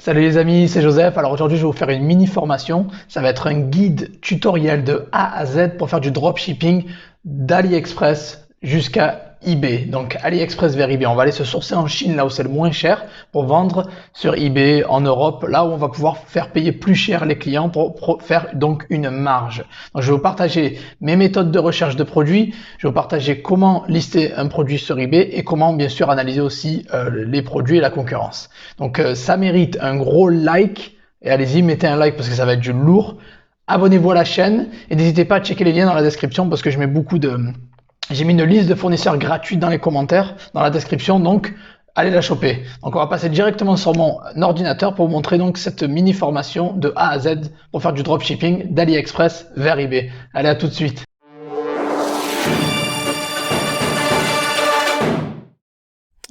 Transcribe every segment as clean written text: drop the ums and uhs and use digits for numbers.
Salut les amis, c'est Joseph. Alors aujourd'hui, je vais vous faire une mini formation. Ça va être un guide tutoriel de A à Z pour faire du dropshipping d'AliExpress jusqu'à eBay. Donc AliExpress vers eBay. On va aller se sourcer en Chine, là où c'est le moins cher, pour vendre sur eBay en Europe, là où on va pouvoir faire payer plus cher les clients pour faire donc une marge. Donc je vais vous partager mes méthodes de recherche de produits. Je vais vous partager comment lister un produit sur eBay et comment bien sûr analyser aussi les produits et la concurrence. Donc ça mérite un gros like et allez-y, mettez un like parce que ça va être du lourd. Abonnez-vous à la chaîne et n'hésitez pas à checker les liens dans la description parce que j'ai mis une liste de fournisseurs gratuite dans les commentaires, dans la description, donc allez la choper. Donc on va passer directement sur mon ordinateur pour vous montrer donc cette mini formation de A à Z pour faire du dropshipping d'AliExpress vers eBay. Allez, à tout de suite.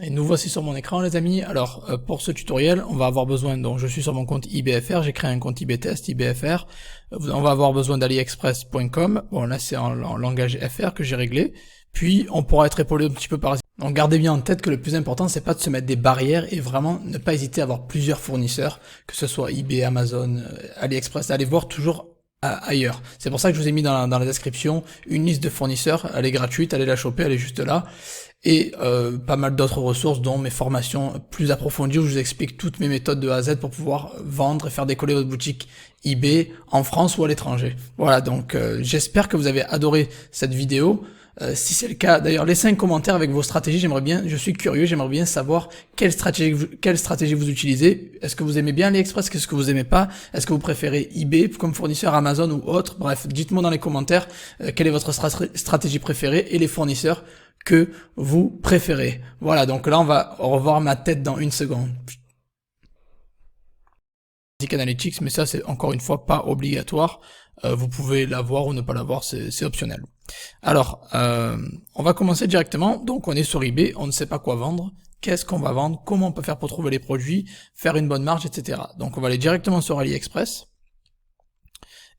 Et nous voici sur mon écran les amis. Alors pour ce tutoriel on va avoir besoin, donc je suis sur mon compte IBFR, j'ai créé un compte IBTest, IBFR, on va avoir besoin d'aliexpress.com, bon là c'est en langage FR que j'ai réglé, puis on pourra être épaulé un petit peu par... Donc gardez bien en tête que le plus important c'est pas de se mettre des barrières et vraiment ne pas hésiter à avoir plusieurs fournisseurs, que ce soit eBay, Amazon, AliExpress, allez voir toujours ailleurs. C'est pour ça que je vous ai mis dans la description une liste de fournisseurs, elle est gratuite, allez la choper, elle est juste là. Et pas mal d'autres ressources dont mes formations plus approfondies où je vous explique toutes mes méthodes de A à Z pour pouvoir vendre et faire décoller votre boutique eBay en France ou à l'étranger. Voilà, donc j'espère que vous avez adoré cette vidéo. Si c'est le cas, d'ailleurs laissez un commentaire avec vos stratégies, je suis curieux, j'aimerais bien savoir quelle stratégie vous utilisez. Est-ce que vous aimez bien AliExpress, qu'est-ce que vous aimez pas? Est-ce que vous préférez eBay comme fournisseur, Amazon ou autre? Bref, dites-moi dans les commentaires quelle est votre stratégie préférée et les fournisseurs que vous préférez. Voilà, donc là on va revoir ma tête dans une seconde. Analytics, mais ça c'est encore une fois pas obligatoire. Vous pouvez l'avoir ou ne pas l'avoir, c'est optionnel. Alors, on va commencer directement. Donc on est sur eBay, on ne sait pas quoi vendre. Qu'est-ce qu'on va vendre? Comment on peut faire pour trouver les produits, faire une bonne marge, etc. Donc on va aller directement sur AliExpress.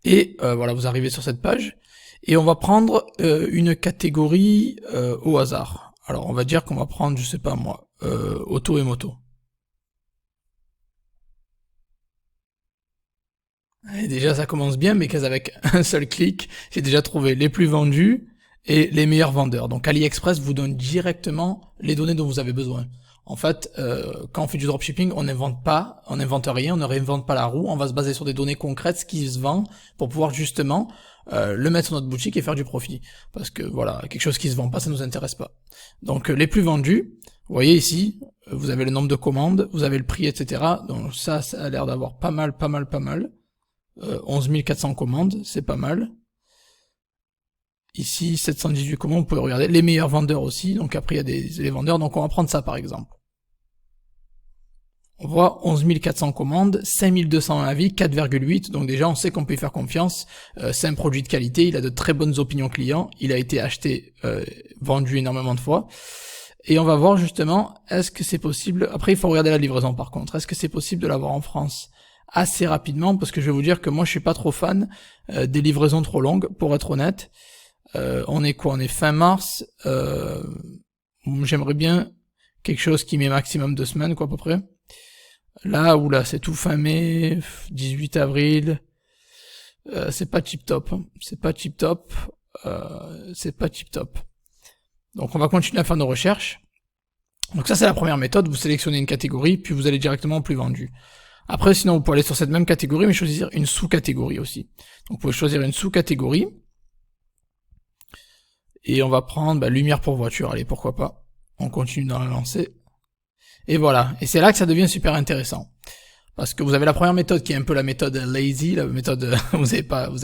Et voilà, vous arrivez sur cette page. Et on va prendre une catégorie au hasard. Alors on va dire qu'on va prendre, je sais pas moi, auto et moto. Et déjà ça commence bien, mais qu'avec un seul clic, j'ai déjà trouvé les plus vendus et les meilleurs vendeurs. Donc AliExpress vous donne directement les données dont vous avez besoin. En fait, quand on fait du dropshipping, on n'invente rien, on ne réinvente pas la roue, on va se baser sur des données concrètes, ce qui se vend, pour pouvoir justement le mettre sur notre boutique et faire du profit. Parce que voilà, quelque chose qui se vend pas, ça nous intéresse pas. Donc les plus vendus, vous voyez ici, vous avez le nombre de commandes, vous avez le prix, etc. Donc ça a l'air d'avoir pas mal. 11 400 commandes, c'est pas mal. Ici, 718 commandes, vous pouvez regarder. Les meilleurs vendeurs aussi, donc après il y a les vendeurs, donc on va prendre ça par exemple. On voit 11 400 commandes, 5200 avis, 4,8, donc déjà on sait qu'on peut y faire confiance, c'est un produit de qualité, il a de très bonnes opinions clients, il a été acheté, vendu énormément de fois, et on va voir justement, est-ce que c'est possible, après il faut regarder la livraison par contre, est-ce que c'est possible de l'avoir en France assez rapidement, parce que je vais vous dire que moi je suis pas trop fan des livraisons trop longues, pour être honnête. On est quoi? On est fin mars, j'aimerais bien quelque chose qui met maximum 2 semaines quoi à peu près. Là, c'est tout fin mai, 18 avril, c'est pas tip top, c'est pas tip top. Donc on va continuer à faire nos recherches. Donc ça c'est la première méthode, vous sélectionnez une catégorie, puis vous allez directement au plus vendu. Après sinon vous pouvez aller sur cette même catégorie, mais choisir une sous-catégorie aussi. Donc vous pouvez choisir une sous-catégorie, et on va prendre lumière pour voiture, allez pourquoi pas. On continue dans la lancée. Et voilà, et c'est là que ça devient super intéressant. Parce que vous avez la première méthode qui est un peu la méthode lazy, la méthode vous avez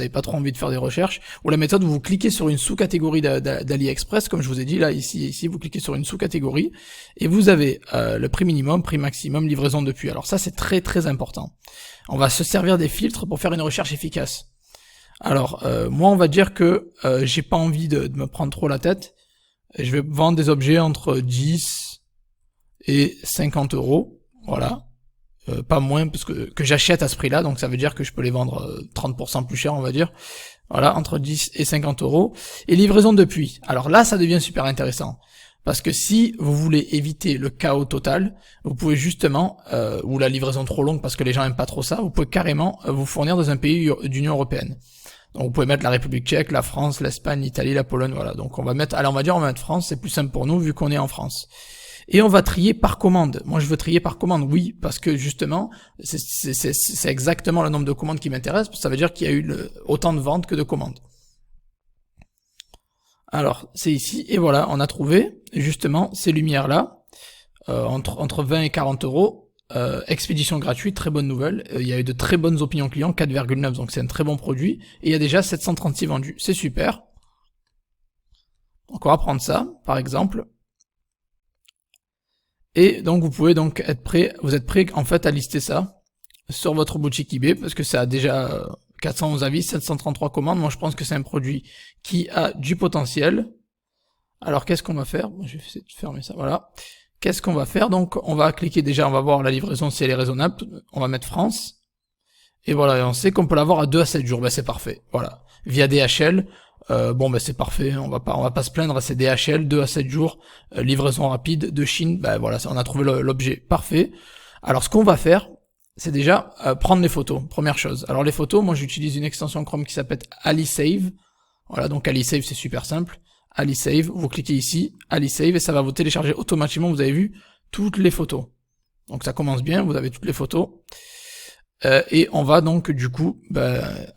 pas trop envie de faire des recherches, ou la méthode où vous cliquez sur une sous-catégorie d'AliExpress, comme je vous ai dit là, ici vous cliquez sur une sous-catégorie, et vous avez le prix minimum, prix maximum, livraison depuis. Alors ça c'est très très important. On va se servir des filtres pour faire une recherche efficace. Alors moi on va dire que j'ai pas envie de me prendre trop la tête, je vais vendre des objets entre 10 et 50 €, voilà, pas moins, parce que j'achète à ce prix-là, donc ça veut dire que je peux les vendre 30% plus cher, on va dire, voilà, entre 10 et 50 €, et livraison depuis. Alors là, ça devient super intéressant, Parce que si vous voulez éviter le chaos total, vous pouvez justement, ou la livraison trop longue parce que les gens aiment pas trop ça, vous pouvez carrément vous fournir dans un pays d'Union Européenne. Donc vous pouvez mettre la République Tchèque, la France, l'Espagne, l'Italie, la Pologne, voilà. Donc on va mettre, allez on va dire on va mettre France, c'est plus simple pour nous vu qu'on est en France. Et on va trier par commande. Moi je veux trier par commande, oui, parce que justement, c'est exactement le nombre de commandes qui m'intéresse, ça veut dire qu'il y a eu autant de ventes que de commandes. Alors, c'est ici, et voilà, on a trouvé, justement, ces lumières-là, entre 20 et 40 euros, expédition gratuite, très bonne nouvelle, il y a eu de très bonnes opinions clients, 4,9, donc c'est un très bon produit, et il y a déjà 736 vendus, c'est super. Donc on va prendre ça, par exemple, et donc vous pouvez donc être prêt, vous êtes prêt en fait à lister ça, sur votre boutique eBay, parce que ça a déjà 411 avis, 733 commandes. Moi je pense que c'est un produit qui a du potentiel. Alors qu'est-ce qu'on va faire? Je vais essayer de fermer ça, voilà. Qu'est-ce qu'on va faire? Donc on va cliquer déjà, on va voir la livraison si elle est raisonnable, on va mettre France, et voilà, et on sait qu'on peut l'avoir à 2 à 7 jours, ben c'est parfait, voilà. Via DHL, bon ben c'est parfait, on va pas se plaindre, c'est DHL, 2 à 7 jours, livraison rapide de Chine, ben voilà, on a trouvé l'objet parfait. Alors ce qu'on va faire, c'est déjà prendre les photos, première chose. Alors les photos, moi j'utilise une extension Chrome qui s'appelle AliSave. Voilà, donc AliSave c'est super simple. AliSave, vous cliquez ici, AliSave, et ça va vous télécharger automatiquement, vous avez vu, toutes les photos. Donc ça commence bien, vous avez toutes les photos. Et on va donc du coup,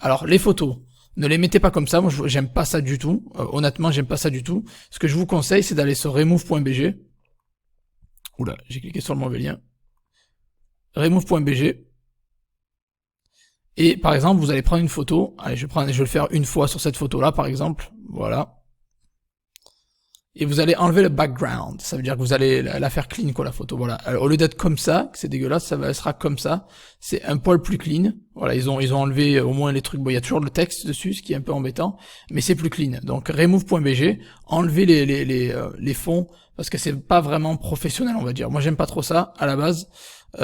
alors les photos, ne les mettez pas comme ça, moi j'aime pas ça du tout. Honnêtement, j'aime pas ça du tout. Ce que je vous conseille, c'est d'aller sur remove.bg. Oula, j'ai cliqué sur le mauvais lien. remove.bg, et par exemple vous allez prendre une photo, allez je vais le faire une fois sur cette photo là par exemple, voilà, et vous allez enlever le background, ça veut dire que vous allez la faire clean quoi la photo, voilà. Alors, au lieu d'être comme ça, que c'est dégueulasse, ça sera comme ça, c'est un poil plus clean, voilà, ils ont enlevé au moins les trucs, bon il y a toujours le texte dessus, ce qui est un peu embêtant, mais c'est plus clean, donc remove.bg, enlevez les fonds, parce que c'est pas vraiment professionnel on va dire, moi j'aime pas trop ça, à la base,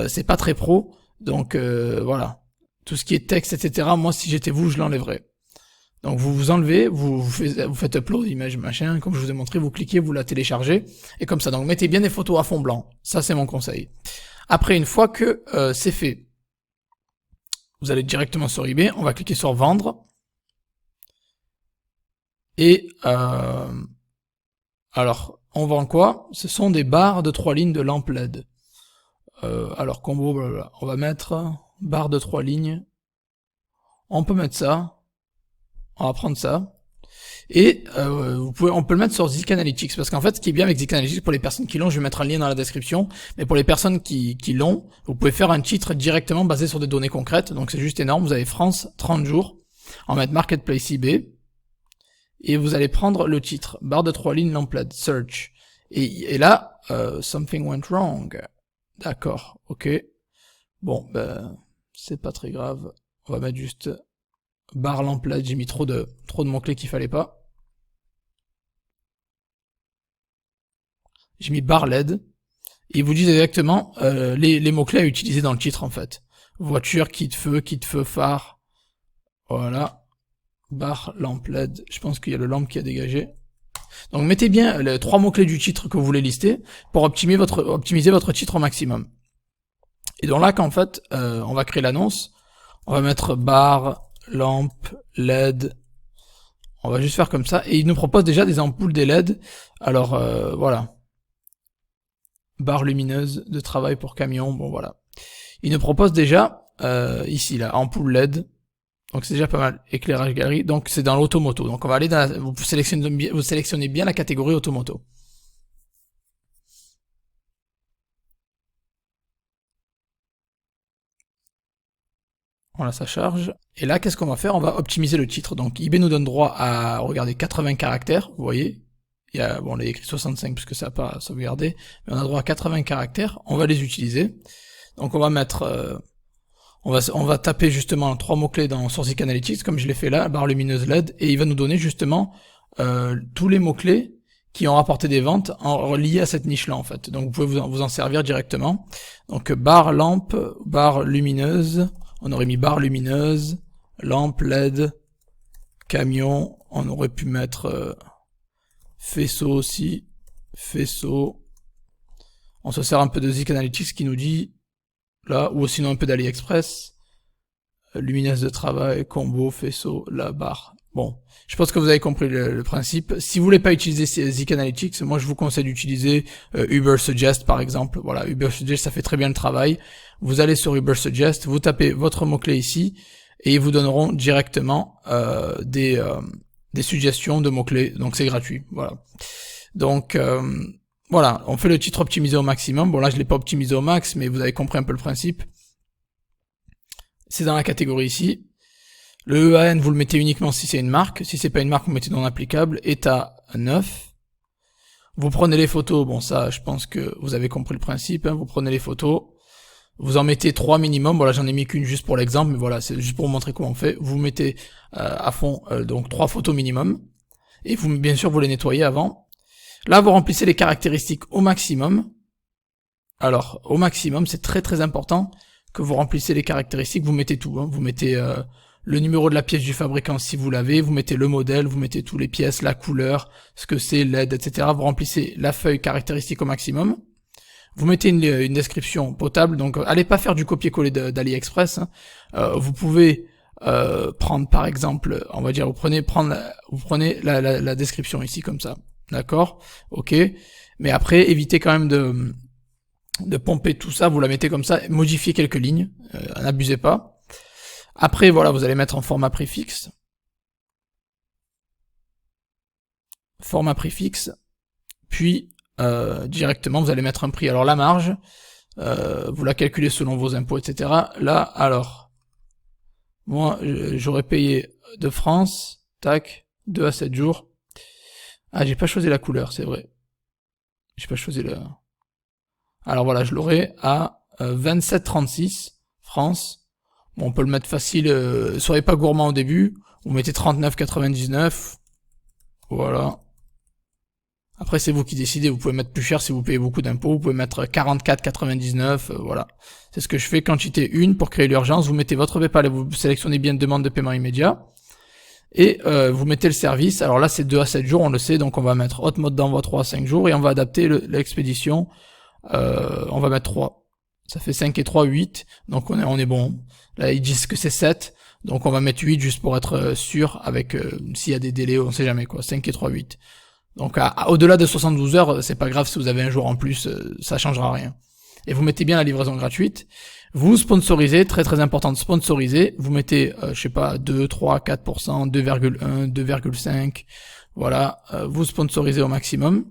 c'est pas très pro, donc voilà, tout ce qui est texte etc, moi si j'étais vous je l'enlèverais. Donc vous enlevez, vous faites upload image machin, comme je vous ai montré, vous cliquez, vous la téléchargez, et comme ça, donc mettez bien des photos à fond blanc, ça c'est mon conseil. Après une fois que c'est fait, vous allez directement sur eBay, on va cliquer sur vendre, et alors on vend quoi? Ce sont des barres de 3 lignes de lampe LED. Alors combo, blablabla. On va mettre barre de 3 lignes, on peut mettre ça. On va prendre ça, et on peut le mettre sur Zik Analytics, parce qu'en fait ce qui est bien avec Zik Analytics, pour les personnes qui l'ont, je vais mettre un lien dans la description, mais pour les personnes qui l'ont, vous pouvez faire un titre directement basé sur des données concrètes, donc c'est juste énorme. Vous avez France, 30 jours, on va mettre Marketplace eBay, et vous allez prendre le titre, barre de 3 lignes lampe LED, search, et là, something went wrong, d'accord, ok, bon, c'est pas très grave, on va mettre juste barre lampe LED, j'ai mis trop de mots-clés qu'il fallait pas. J'ai mis barre LED, et ils vous disent exactement les mots-clés à utiliser dans le titre en fait. Voiture, kit feu, phare, voilà. Barre lampe LED, je pense qu'il y a le lampe qui a dégagé. Donc mettez bien les 3 mots-clés du titre que vous voulez lister, pour optimiser votre titre au maximum. Et donc là, qu'en fait, on va créer l'annonce, on va mettre barre lampe LED, on va juste faire comme ça, et il nous propose déjà des ampoules des LED, alors voilà, barre lumineuse de travail pour camion, bon voilà, il nous propose déjà, ici là, ampoule LED, donc c'est déjà pas mal, éclairage galerie, donc c'est dans l'automoto, donc on va aller dans vous sélectionnez bien la catégorie automoto. Voilà, ça charge. Et là, qu'est-ce qu'on va faire? On va optimiser le titre. Donc, eBay nous donne droit à, regardez, 80 caractères, vous voyez. Il y a, bon, on a écrit 65 puisque ça n'a pas sauvegardé, mais on a droit à 80 caractères. On va les utiliser. Donc, on va mettre, on va taper justement 3 mots-clés sur Zik Analytics, comme je l'ai fait là, barre lumineuse LED, et il va nous donner justement tous les mots-clés qui ont rapporté des ventes liées à cette niche-là, en fait. Donc, vous pouvez vous en servir directement. Donc, barre lampe, barre lumineuse, on aurait mis barre lumineuse, lampe LED, camion, on aurait pu mettre faisceau aussi, faisceau. On se sert un peu de Zik Analytics qui nous dit, là, ou sinon un peu d'AliExpress, luminescence de travail, combo, faisceau, la barre. Bon, je pense que vous avez compris le principe. Si vous voulez pas utiliser Zik Analytics, moi je vous conseille d'utiliser Ubersuggest par exemple. Voilà, Ubersuggest ça fait très bien le travail. Vous allez sur Ubersuggest, vous tapez votre mot-clé ici, et ils vous donneront directement des suggestions de mots-clés, donc c'est gratuit, voilà. Donc voilà, on fait le titre optimisé au maximum. Bon là je l'ai pas optimisé au max, mais vous avez compris un peu le principe. C'est dans la catégorie ici. Le EAN vous le mettez uniquement si c'est une marque, si c'est pas une marque vous mettez non applicable, état 9. Vous prenez les photos, bon ça je pense que vous avez compris le principe, hein. Vous prenez les photos, vous en mettez 3 minimum, voilà j'en ai mis qu'une juste pour l'exemple, mais voilà c'est juste pour vous montrer comment on fait. Vous mettez à fond donc 3 photos minimum, et vous bien sûr vous les nettoyez avant. Là vous remplissez les caractéristiques au maximum. Alors au maximum c'est très très important que vous remplissez les caractéristiques, vous mettez tout, hein. Vous mettez le numéro de la pièce du fabricant si vous l'avez, vous mettez le modèle, vous mettez toutes les pièces, la couleur, ce que c'est, LED, etc. Vous remplissez la feuille caractéristique au maximum. Vous mettez une description potable, donc allez pas faire du copier-coller d'AliExpress. Hein. Vous pouvez prendre par exemple, on va dire, vous prenez la description ici comme ça, d'accord, ok. Mais après évitez quand même de pomper tout ça, vous la mettez comme ça, modifiez quelques lignes, n'abusez pas. Après, voilà, vous allez mettre en format préfixe. Format préfixe. Puis, directement, vous allez mettre un prix. Alors, la marge, vous la calculez selon vos impôts, etc. Là, alors, moi, j'aurais payé de France, tac, 2 à 7 jours. Ah, j'ai pas choisi la couleur, c'est vrai. J'ai pas choisi le... Alors voilà, je l'aurai à 27,36, France. Bon, on peut le mettre facile, soyez pas gourmand au début, vous mettez 39,99, voilà. Après c'est vous qui décidez, vous pouvez mettre plus cher si vous payez beaucoup d'impôts, vous pouvez mettre 44,99, voilà. C'est ce que je fais, quantité 1, pour créer l'urgence, vous mettez votre PayPal et vous sélectionnez bien demande de paiement immédiat, et vous mettez le service, alors là c'est 2 à 7 jours, on le sait, donc on va mettre haute mode d'envoi 3 à 5 jours, et on va adapter l'expédition, on va mettre 3. Ça fait 5 et 3, 8, donc on est bon. Là, ils disent que c'est 7, donc on va mettre 8 juste pour être sûr, avec s'il y a des délais, on sait jamais quoi, 5 et 3, 8. Donc au-delà de 72 heures, c'est pas grave si vous avez un jour en plus, ça changera rien. Et vous mettez bien la livraison gratuite. Vous sponsorisez, très très important de sponsoriser, vous mettez, je sais pas, 2, 3, 4%, 2,1, 2,5, voilà, vous sponsorisez au maximum.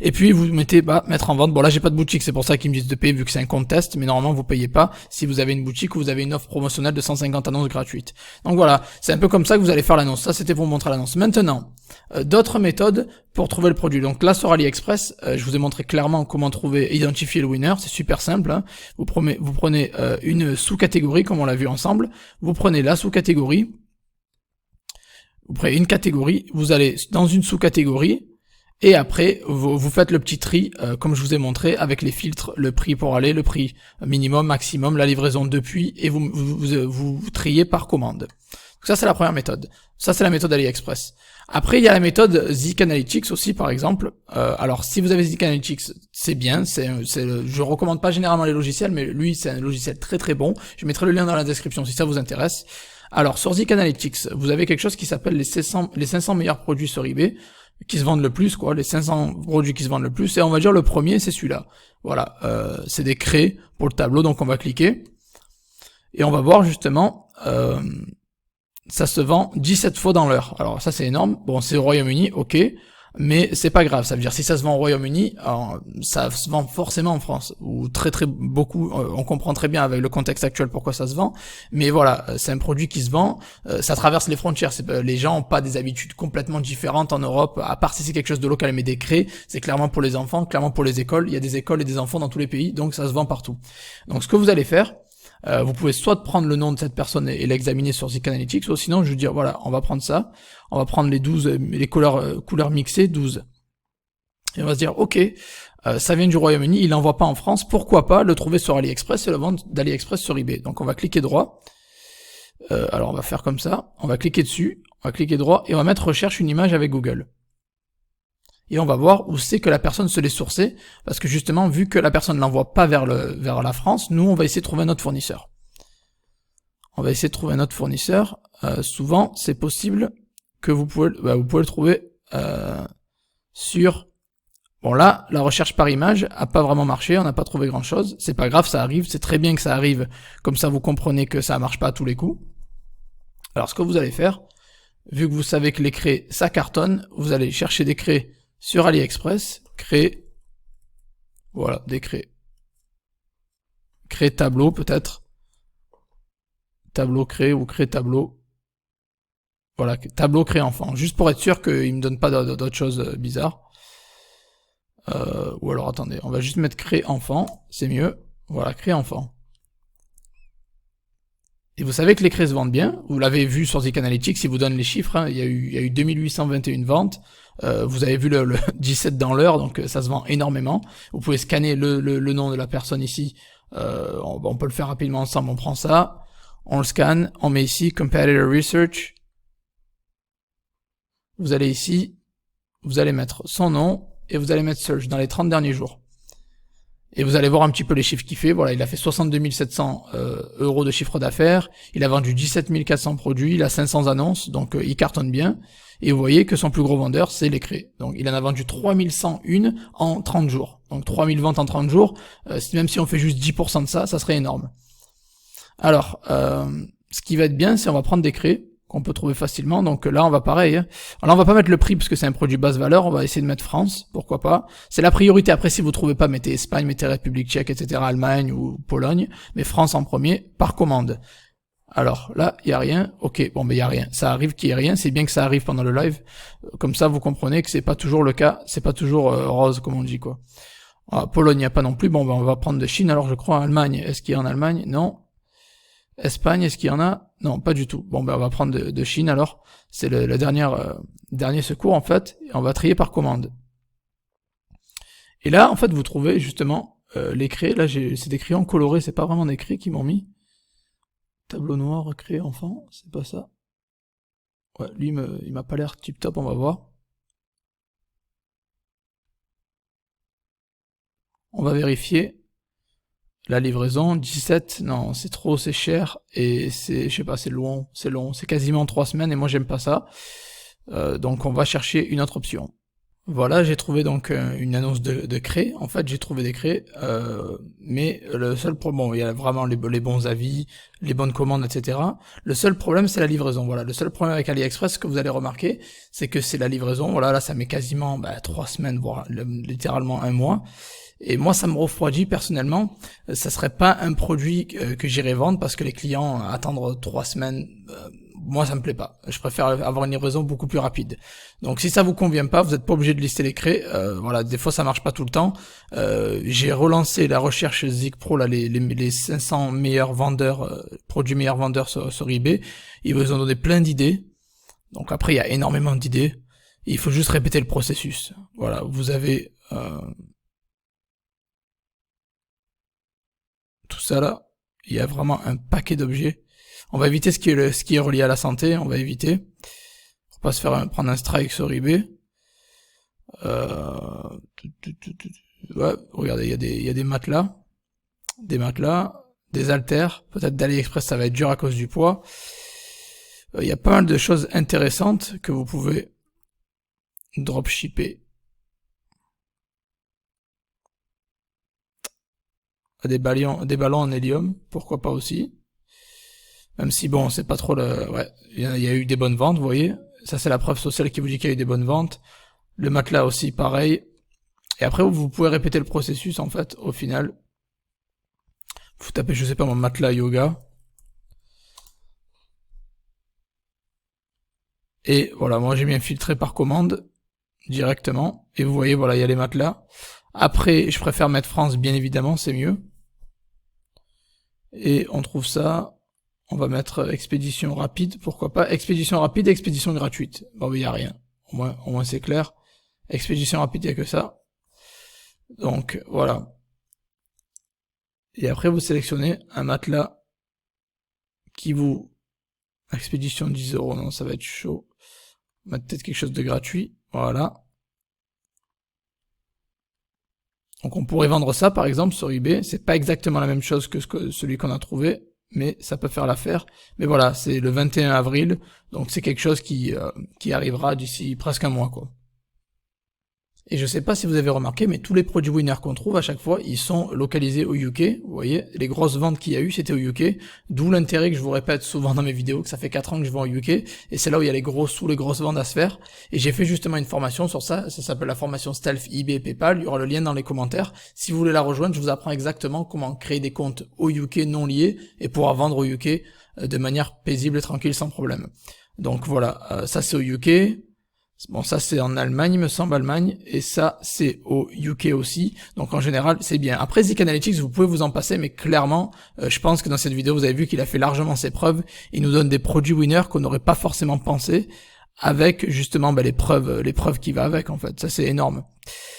Et puis vous mettez mettre en vente. Bon là j'ai pas de boutique, c'est pour ça qu'ils me disent de payer vu que c'est un compte test, mais normalement vous payez pas si vous avez une boutique ou vous avez une offre promotionnelle de 150 annonces gratuites. Donc voilà, c'est un peu comme ça que vous allez faire l'annonce. Ça c'était pour vous montrer l'annonce. Maintenant, d'autres méthodes pour trouver le produit. Donc là sur AliExpress, je vous ai montré clairement comment identifier le winner, c'est super simple. Hein. Vous prenez une sous-catégorie comme on l'a vu ensemble, vous prenez la sous-catégorie, vous prenez une catégorie, vous allez dans une sous-catégorie, et après, vous faites le petit tri, comme je vous ai montré, avec les filtres, le prix pour aller, le prix minimum, maximum, la livraison depuis, et vous triez par commande. Donc ça, c'est la première méthode. Ça, c'est la méthode AliExpress. Après, il y a la méthode Zik Analytics aussi, par exemple. Alors, si vous avez Zik Analytics, c'est bien. Je recommande pas généralement les logiciels, mais lui, c'est un logiciel très très bon. Je mettrai le lien dans la description si ça vous intéresse. Alors, sur Zik Analytics, vous avez quelque chose qui s'appelle les 500 meilleurs produits sur eBay, qui se vendent le plus, quoi, les 500 produits qui se vendent le plus, et on va dire le premier, c'est celui-là. Voilà, c'est des craies pour le tableau, donc on va cliquer, et on va voir justement, ça se vend 17 fois dans l'heure. Alors ça c'est énorme, bon c'est au Royaume-Uni, ok, mais c'est pas grave, ça veut dire si ça se vend au Royaume-Uni, ça se vend forcément en France, ou très très beaucoup, on comprend très bien avec le contexte actuel pourquoi ça se vend, mais voilà, c'est un produit qui se vend, ça traverse les frontières, les gens ont pas des habitudes complètement différentes en Europe, à part si c'est quelque chose de local, mais des craies, c'est clairement pour les enfants, clairement pour les écoles, il y a des écoles et des enfants dans tous les pays, donc ça se vend partout. Donc ce que vous allez faire, vous pouvez soit prendre le nom de cette personne et l'examiner sur Zik Analytics, ou sinon je veux dire voilà, on va prendre ça, on va prendre les couleurs mixées, 12. Et on va se dire ok, ça vient du Royaume-Uni, il l'envoie pas en France, pourquoi pas le trouver sur AliExpress et le vendre d'AliExpress sur eBay. Donc on va cliquer droit, alors on va faire comme ça, on va cliquer dessus, on va cliquer droit et on va mettre recherche une image avec Google. et on va voir où c'est que la personne se l'est sourcée, parce que justement, vu que la personne ne l'envoie pas vers la France, nous, on va essayer de trouver un autre fournisseur. On va essayer de trouver un autre fournisseur. Souvent, c'est possible que vous pouvez le trouver sur... Bon là, la recherche par image a pas vraiment marché, on n'a pas trouvé grand chose, c'est pas grave, ça arrive, c'est très bien que ça arrive, comme ça vous comprenez que ça marche pas à tous les coups. Alors ce que vous allez faire, vu que vous savez que les craies ça cartonne, vous allez chercher des craies sur AliExpress, créer, voilà, des craies. Créer tableau peut-être, tableau créé ou créer tableau. Voilà, tableau créé enfant, juste pour être sûr qu'il me donne pas d'autres choses bizarres. Ou alors attendez, on va juste mettre créer enfant, c'est mieux. Voilà, créer enfant. Et vous savez que les craies se vendent bien, vous l'avez vu sur Zik Analytics, il vous donne les chiffres, hein. Il y a eu 2821 ventes, vous avez vu le 17 dans l'heure, donc ça se vend énormément. Vous pouvez scanner le nom de la personne ici, on peut le faire rapidement ensemble, on prend ça, on le scanne, on met ici Competitor Research, vous allez ici, vous allez mettre son nom, et vous allez mettre search dans les 30 derniers jours. Et vous allez voir un petit peu les chiffres qu'il fait. Voilà, il a fait 62 700 euros de chiffre d'affaires. Il a vendu 17 400 produits. Il a 500 annonces. Donc, il cartonne bien. Et vous voyez que son plus gros vendeur, c'est les craies. Donc, il en a vendu 3101 en 30 jours. Donc, 3000 ventes en 30 jours. Même si on fait juste 10% de ça, ça serait énorme. Alors, ce qui va être bien, c'est on va prendre des craies qu'on peut trouver facilement, donc là on va pareil, hein. Alors là on va pas mettre le prix parce que c'est un produit basse valeur, on va essayer de mettre France, pourquoi pas, c'est la priorité, après si vous trouvez pas, mettez Espagne, mettez République Tchèque, etc., Allemagne ou Pologne, mais France en premier, par commande. Alors là, il y a rien, ok, bon mais il y a rien, ça arrive qu'il y ait rien, c'est bien que ça arrive pendant le live, comme ça vous comprenez que c'est pas toujours le cas, c'est pas toujours rose comme on dit quoi. Alors, Pologne il n'y a pas non plus, bon ben on va prendre de Chine, alors je crois Allemagne, est-ce qu'il y a en Allemagne? Non. Espagne, est-ce qu'il y en a? Non, pas du tout. Bon, ben on va prendre de Chine alors. C'est le dernier secours en fait. Et on va trier par commande. Et là, en fait, vous trouvez justement les craies. Là, c'est des crayons colorés. C'est pas vraiment des craies qu'ils m'ont mis. Tableau noir, craie enfant. C'est pas ça. Ouais, lui, il m'a pas l'air tip top. On va voir. On va vérifier. La livraison, 17, non, c'est trop, c'est cher, et c'est, je sais pas, c'est long, c'est quasiment 3 semaines, et moi j'aime pas ça. Donc on va chercher une autre option. Voilà, j'ai trouvé donc une annonce de craies, en fait j'ai trouvé des craies, mais le seul problème, bon, il y a vraiment les bons avis, les bonnes commandes, etc. Le seul problème c'est la livraison, voilà, le seul problème avec AliExpress, ce que vous allez remarquer, c'est que c'est la livraison, voilà, là ça met quasiment 3 semaines, voire littéralement un mois. Et moi, ça me refroidit personnellement. Ça serait pas un produit que j'irais vendre parce que les clients attendre 3 semaines, moi ça me plaît pas. Je préfère avoir une livraison beaucoup plus rapide. Donc si ça vous convient pas, vous n'êtes pas obligé de lister les craies. Voilà, des fois ça marche pas tout le temps. J'ai relancé la recherche Zik Pro, là, les 500 meilleurs vendeurs, produits meilleurs vendeurs sur eBay. Ils vous ont donné plein d'idées. Donc après, il y a énormément d'idées. Il faut juste répéter le processus. Voilà, vous avez tout ça là, il y a vraiment un paquet d'objets. On va éviter ce qui est relié à la santé, on va éviter. Pour pas se faire prendre un strike sur eBay. Ouais, regardez, il y a des matelas. Des haltères. Peut-être d'AliExpress ça va être dur à cause du poids. Il y a pas mal de choses intéressantes que vous pouvez dropshipper. Des ballons en hélium, pourquoi pas aussi. Même si bon, c'est pas trop le... Ouais, il y a eu des bonnes ventes, vous voyez. Ça c'est la preuve sociale qui vous dit qu'il y a eu des bonnes ventes. Le matelas aussi, pareil. Et après, vous pouvez répéter le processus, en fait, au final. Vous tapez, je sais pas, mon matelas yoga. Et voilà, moi j'ai bien filtré par commande, directement. Et vous voyez, voilà, il y a les matelas. Après, je préfère mettre France, bien évidemment, c'est mieux. Et on trouve ça... On va mettre expédition rapide, pourquoi pas. Expédition rapide et expédition gratuite. Bon, il n'y a rien. Au moins c'est clair. Expédition rapide, il n'y a que ça. Donc, voilà. Et après, vous sélectionnez un matelas qui vous... Expédition 10 €, non, ça va être chaud. On va mettre peut-être quelque chose de gratuit. Voilà. Donc on pourrait vendre ça par exemple sur eBay, c'est pas exactement la même chose que celui qu'on a trouvé, mais ça peut faire l'affaire. Mais voilà, c'est le 21 avril, donc c'est quelque chose qui arrivera d'ici presque un mois, quoi. Et je sais pas si vous avez remarqué, mais tous les produits Winner qu'on trouve à chaque fois, ils sont localisés au UK. Vous voyez, les grosses ventes qu'il y a eu, c'était au UK. D'où l'intérêt que je vous répète souvent dans mes vidéos, que ça fait 4 ans que je vends au UK. Et c'est là où il y a les grosses ventes à se faire. Et j'ai fait justement une formation sur ça. Ça s'appelle la formation Stealth eBay et PayPal. Il y aura le lien dans les commentaires. Si vous voulez la rejoindre, je vous apprends exactement comment créer des comptes au UK non liés et pouvoir vendre au UK de manière paisible et tranquille sans problème. Donc voilà, ça c'est au UK. Bon, ça c'est en Allemagne, il me semble, Allemagne, et ça c'est au UK aussi, donc en général c'est bien. Après Zik Analytics, vous pouvez vous en passer, mais clairement, je pense que dans cette vidéo vous avez vu qu'il a fait largement ses preuves, il nous donne des produits Winner qu'on n'aurait pas forcément pensé, avec justement les preuves qui va avec en fait, ça c'est énorme.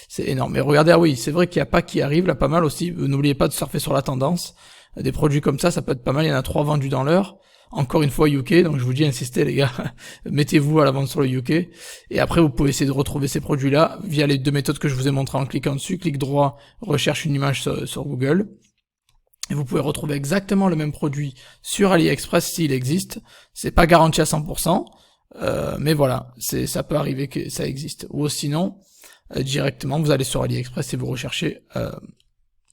C'est énorme, mais regardez, ah oui, c'est vrai qu'il y a pas qui arrive, là pas mal aussi, n'oubliez pas de surfer sur la tendance, des produits comme ça peut être pas mal, il y en a 3 vendus dans l'heure. Encore une fois UK, donc je vous dis insistez les gars, mettez-vous à la vente sur le UK, et après vous pouvez essayer de retrouver ces produits-là via les 2 méthodes que je vous ai montrées en cliquant dessus, clic droit, recherche une image sur Google, et vous pouvez retrouver exactement le même produit sur AliExpress s'il existe, c'est pas garanti à 100%, mais voilà, ça peut arriver que ça existe, ou sinon, directement vous allez sur AliExpress et vous recherchez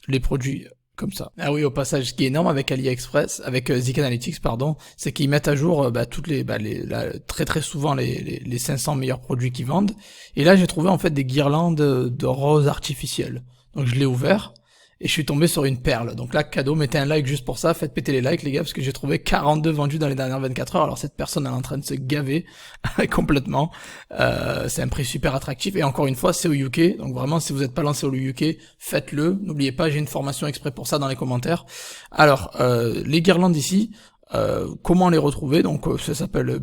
les produits comme ça. Ah oui, au passage, ce qui est énorme avec AliExpress, avec Zik Analytics, pardon, c'est qu'ils mettent à jour très souvent les 500 meilleurs produits qu'ils vendent. Et là, j'ai trouvé en fait des guirlandes de roses artificielles. Donc je l'ai ouvert et je suis tombé sur une perle. Donc là, cadeau, mettez un like juste pour ça, faites péter les likes les gars, parce que j'ai trouvé 42 vendus dans les dernières 24 heures. Alors cette personne elle est en train de se gaver complètement. C'est un prix super attractif et encore une fois c'est au UK, donc vraiment si vous n'êtes pas lancé au UK, faites-le. N'oubliez pas, j'ai une formation exprès pour ça dans les commentaires. Alors les guirlandes ici, comment les retrouver? Donc ça s'appelle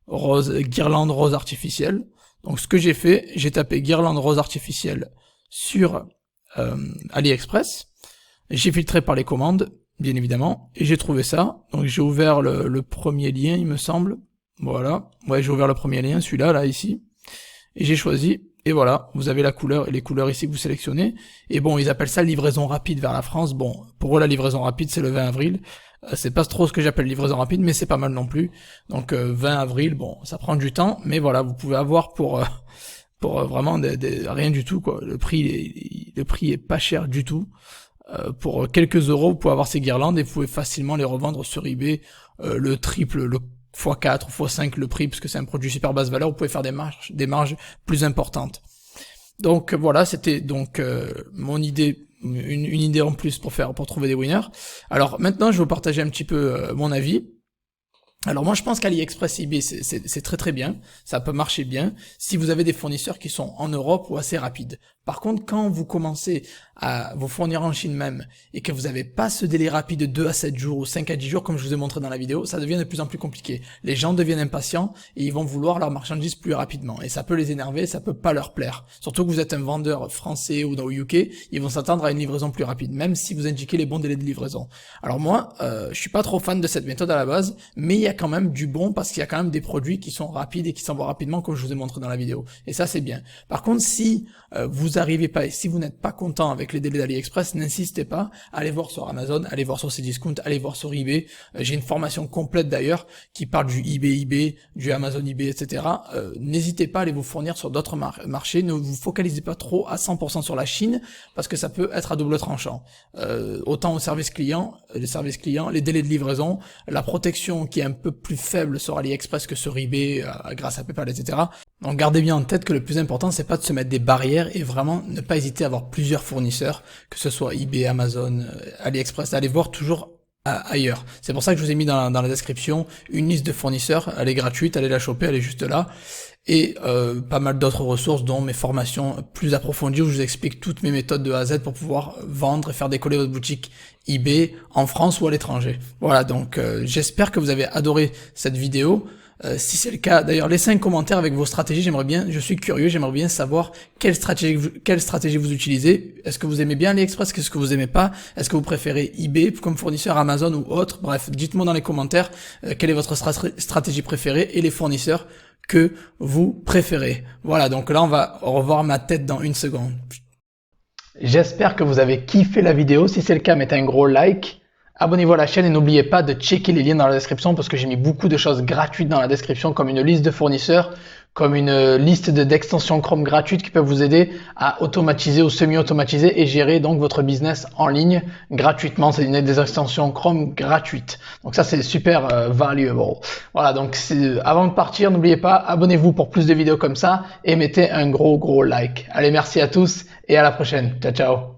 guirlande rose artificielle. Donc ce que j'ai fait, j'ai tapé guirlande rose artificielle sur AliExpress, j'ai filtré par les commandes, bien évidemment, et j'ai trouvé ça. Donc j'ai ouvert le premier lien, il me semble. Voilà, ouais, j'ai ouvert le premier lien, celui-là, là, ici, et j'ai choisi, et voilà, vous avez la couleur et les couleurs ici que vous sélectionnez. Et bon, ils appellent ça livraison rapide vers la France. Bon, pour eux, la livraison rapide, c'est le 20 avril. C'est pas trop ce que j'appelle livraison rapide, mais c'est pas mal non plus. Donc 20 avril, bon, ça prend du temps, mais voilà, vous pouvez avoir pour vraiment rien du tout, quoi. Le prix est pas cher du tout. Pour quelques euros, vous pouvez avoir ces guirlandes et vous pouvez facilement les revendre sur eBay le triple, le x4, x5 le prix, parce que c'est un produit super basse valeur. Vous pouvez faire des marges plus importantes. Donc voilà, c'était donc mon idée, une idée en plus pour trouver des winners. Alors maintenant, je vais vous partager un petit peu mon avis. Alors moi je pense qu'AliExpress et eBay c'est très très bien, ça peut marcher bien si vous avez des fournisseurs qui sont en Europe ou assez rapides. Par contre, quand vous commencez à vous fournir en Chine même et que vous n'avez pas ce délai rapide de 2 à 7 jours ou 5 à 10 jours comme je vous ai montré dans la vidéo, ça devient de plus en plus compliqué. Les gens deviennent impatients et ils vont vouloir leurs marchandises plus rapidement. Et ça peut les énerver, ça peut pas leur plaire. Surtout que vous êtes un vendeur français ou dans le UK, ils vont s'attendre à une livraison plus rapide, même si vous indiquez les bons délais de livraison. Alors moi, je suis pas trop fan de cette méthode à la base, mais il y a quand même du bon parce qu'il y a quand même des produits qui sont rapides et qui s'envoient rapidement comme je vous ai montré dans la vidéo. Et ça c'est bien. Par contre, si vous arrivez pas et si vous n'êtes pas content avec les délais d'AliExpress, n'insistez pas, allez voir sur Amazon, allez voir sur Cdiscount, allez voir sur eBay. J'ai une formation complète d'ailleurs qui parle du eBay, du Amazon eBay, etc. N'hésitez pas à aller vous fournir sur d'autres marchés, ne vous focalisez pas trop à 100% sur la Chine parce que ça peut être à double tranchant. Autant au service client, les délais de livraison, la protection qui est un peu plus faible sur AliExpress que sur eBay grâce à PayPal, etc. Donc gardez bien en tête que le plus important c'est pas de se mettre des barrières et vraiment ne pas hésiter à avoir plusieurs fournisseurs, que ce soit eBay, Amazon, AliExpress, allez voir toujours ailleurs. C'est pour ça que je vous ai mis dans la description une liste de fournisseurs, elle est gratuite, allez la choper, elle est juste là, et pas mal d'autres ressources dont mes formations plus approfondies où je vous explique toutes mes méthodes de A à Z pour pouvoir vendre et faire décoller votre boutique eBay en France ou à l'étranger. Voilà, donc j'espère que vous avez adoré cette vidéo. Si c'est le cas, d'ailleurs, laissez un commentaire avec vos stratégies, je suis curieux, j'aimerais bien savoir quelle stratégie vous utilisez. Est-ce que vous aimez bien AliExpress, qu'est-ce que vous aimez pas? Est-ce que vous préférez eBay comme fournisseur, Amazon ou autre? Bref, dites-moi dans les commentaires quelle est votre stratégie préférée et les fournisseurs que vous préférez. Voilà, donc là on va revoir ma tête dans une seconde. J'espère que vous avez kiffé la vidéo. Si c'est le cas, mettez un gros like. Abonnez-vous à la chaîne et n'oubliez pas de checker les liens dans la description parce que j'ai mis beaucoup de choses gratuites dans la description comme une liste de fournisseurs, comme une liste d'extensions Chrome gratuites qui peuvent vous aider à automatiser ou semi-automatiser et gérer donc votre business en ligne gratuitement. C'est des extensions Chrome gratuites. Donc ça, c'est super valuable. Voilà, donc avant de partir, n'oubliez pas, abonnez-vous pour plus de vidéos comme ça et mettez un gros like. Allez, merci à tous et à la prochaine. Ciao, ciao.